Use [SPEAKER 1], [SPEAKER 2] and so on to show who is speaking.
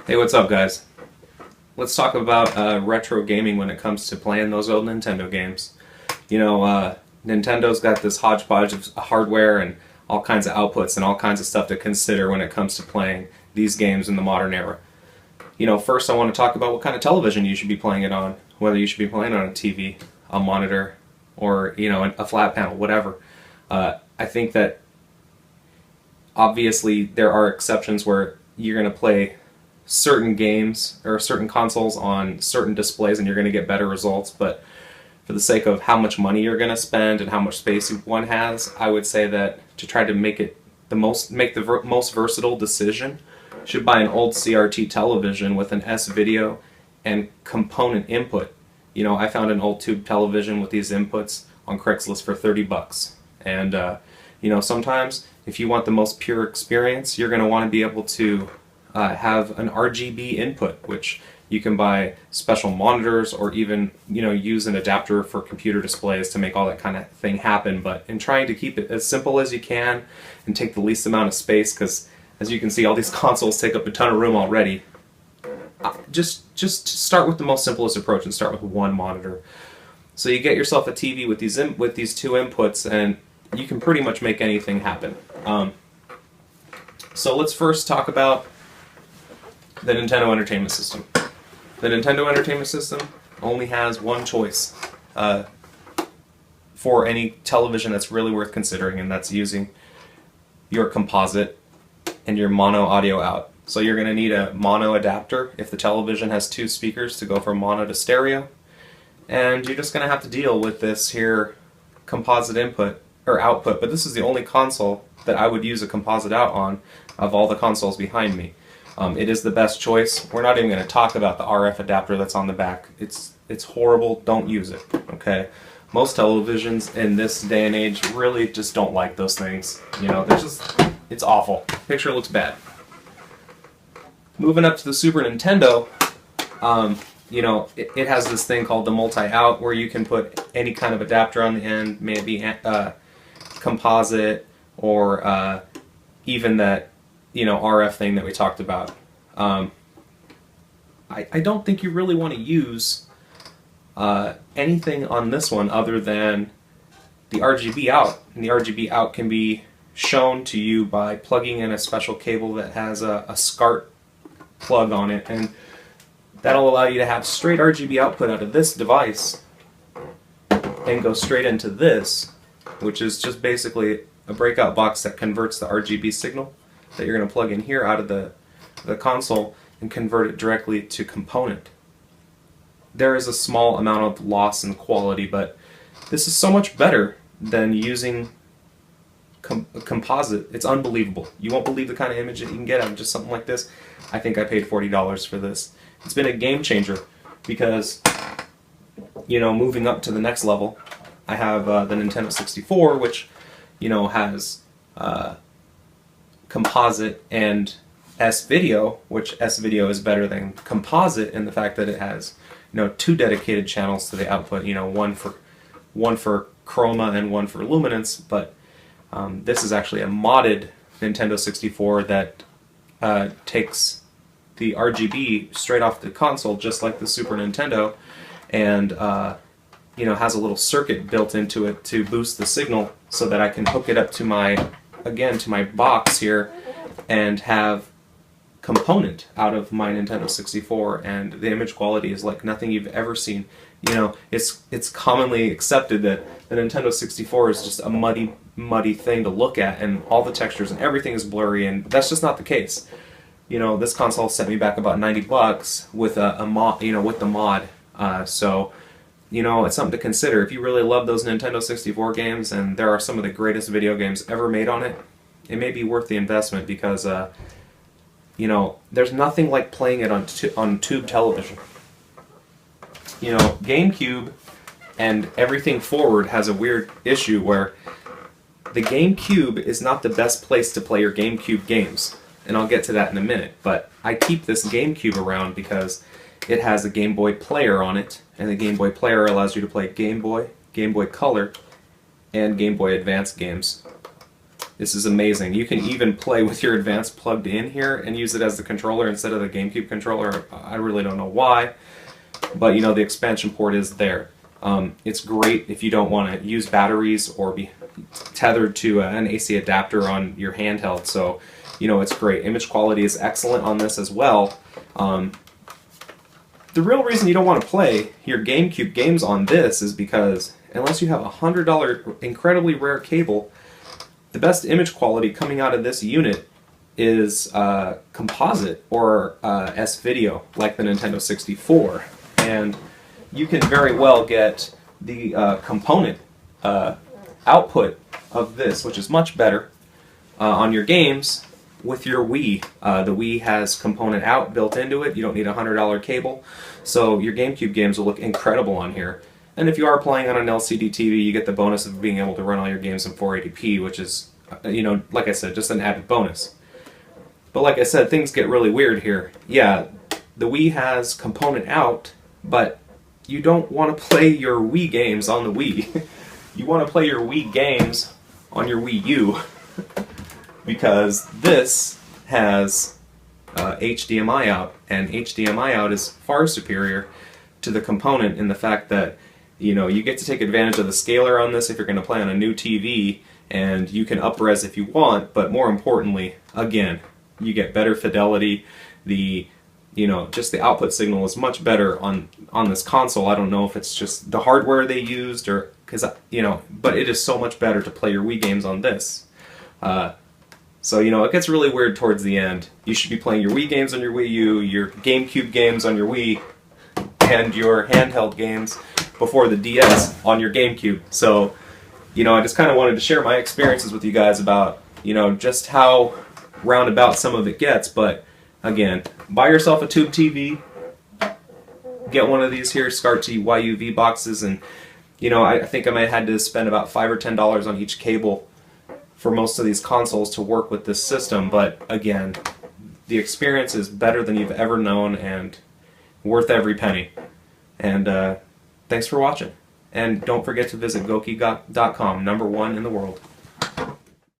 [SPEAKER 1] Hey, what's up, guys? Let's talk about retro gaming when it comes to playing those old Nintendo games. Nintendo's got this hodgepodge of hardware and all kinds of outputs and all kinds of stuff to consider when it comes to playing these games in the modern era. First I want to talk about what kind of television you should be playing it on, whether you should be playing it on a TV, a monitor, or, a flat panel, whatever. I think that obviously there are exceptions where you're going to play certain games or certain consoles on certain displays and you're going to get better results, but for the sake of how much money you're going to spend and how much space one has, I would say that to try to make the most versatile decision, you should buy an old CRT television with an S-video and component input. I found an old tube television with these inputs on Craigslist for $30. And sometimes if you want the most pure experience, you're going to want to be able to have an RGB input, which you can buy special monitors or even use an adapter for computer displays to make all that kind of thing happen. But in trying to keep it as simple as you can and take the least amount of space, because as you can see, all these consoles take up a ton of room already, just start with the most simplest approach and start with one monitor. So you get yourself a TV with these two inputs, and you can pretty much make anything happen. So let's first talk about the Nintendo Entertainment System. The Nintendo Entertainment System only has one choice for any television that's really worth considering, and that's using your composite and your mono audio out. So you're going to need a mono adapter if the television has two speakers to go from mono to stereo, and you're just going to have to deal with this here composite input or output. But this is the only console that I would use a composite out on of all the consoles behind me. It is the best choice. We're not even going to talk about the RF adapter that's on the back. It's horrible. Don't use it. Okay. Most televisions in this day and age really just don't like those things. It's awful. Picture looks bad. Moving up to the Super Nintendo, it has this thing called the multi-out where you can put any kind of adapter on the end, maybe composite or even that RF thing that we talked about. I don't think you really want to use anything on this one other than the RGB out. And the RGB out can be shown to you by plugging in a special cable that has a SCART plug on it, and that'll allow you to have straight RGB output out of this device and go straight into this, which is just basically a breakout box that converts the RGB signal that you're going to plug in here out of the console and convert it directly to component. There is a small amount of loss in quality, but this is so much better than using composite. It's unbelievable. You won't believe the kind of image that you can get out of just something like this. I think I paid $40 for this. It's been a game changer because, moving up to the next level, I have the Nintendo 64, which, has composite and S-video, which S-video is better than composite in the fact that it has, two dedicated channels to the output, one for chroma and one for luminance, but this is actually a modded Nintendo 64 that takes the RGB straight off the console, just like the Super Nintendo, and has a little circuit built into it to boost the signal so that I can hook it up to my box here and have component out of my Nintendo 64, and the image quality is like nothing you've ever seen. It's commonly accepted that the Nintendo 64 is just a muddy thing to look at, and all the textures and everything is blurry, and that's just not the case. This console set me back about $90 with a mod, with the mod. So it's something to consider. If you really love those Nintendo 64 games, and there are some of the greatest video games ever made on it, it may be worth the investment because there's nothing like playing it on tube television. GameCube and everything forward has a weird issue where the GameCube is not the best place to play your GameCube games, and I'll get to that in a minute. But I keep this GameCube around because it has a Game Boy player on it, and the Game Boy player allows you to play Game Boy, Game Boy Color, and Game Boy Advance games. This is amazing. You can even play with your Advance plugged in here and use it as the controller instead of the GameCube controller. I really don't know why, but you know, the expansion port is there. It's great if you don't want to use batteries or be tethered to an AC adapter on your handheld. So, you know, it's great. Image quality is excellent on this as well. The real reason you don't want to play your GameCube games on this is because unless you have a $100 incredibly rare cable, the best image quality coming out of this unit is composite or S-Video, like the Nintendo 64. And you can very well get the component output of this, which is much better on your games with your Wii. The Wii has component out built into it. You don't need a $100 cable, so your GameCube games will look incredible on here. And if you are playing on an LCD TV, you get the bonus of being able to run all your games in 480p, which is, you know, like I said, just an added bonus. But like I said, things get really weird here. Yeah, the Wii has component out, but you don't want to play your Wii games on the Wii. You want to play your Wii games on your Wii U, because this has HDMI out, and HDMI out is far superior to the component in the fact that, you know, you get to take advantage of the scaler on this if you're going to play on a new TV, and you can up-res if you want, but more importantly, again, you get better fidelity. The, you know, just the output signal is much better on this console. I don't know if it's just the hardware they used or, because, you know, but it is so much better to play your Wii games on this. So, you know, it gets really weird towards the end. You should be playing your Wii games on your Wii U, your GameCube games on your Wii, and your handheld games before the DS on your GameCube. So, you know, I just kind of wanted to share my experiences with you guys about, you know, just how roundabout some of it gets. But, again, buy yourself a tube TV, get one of these here SCART-T YUV boxes, and, you know, I think I might have had to spend about $5 or $10 on each cable for most of these consoles to work with this system, but again, the experience is better than you've ever known and worth every penny. And thanks for watching. And don't forget to visit Goki.com, #1 in the world.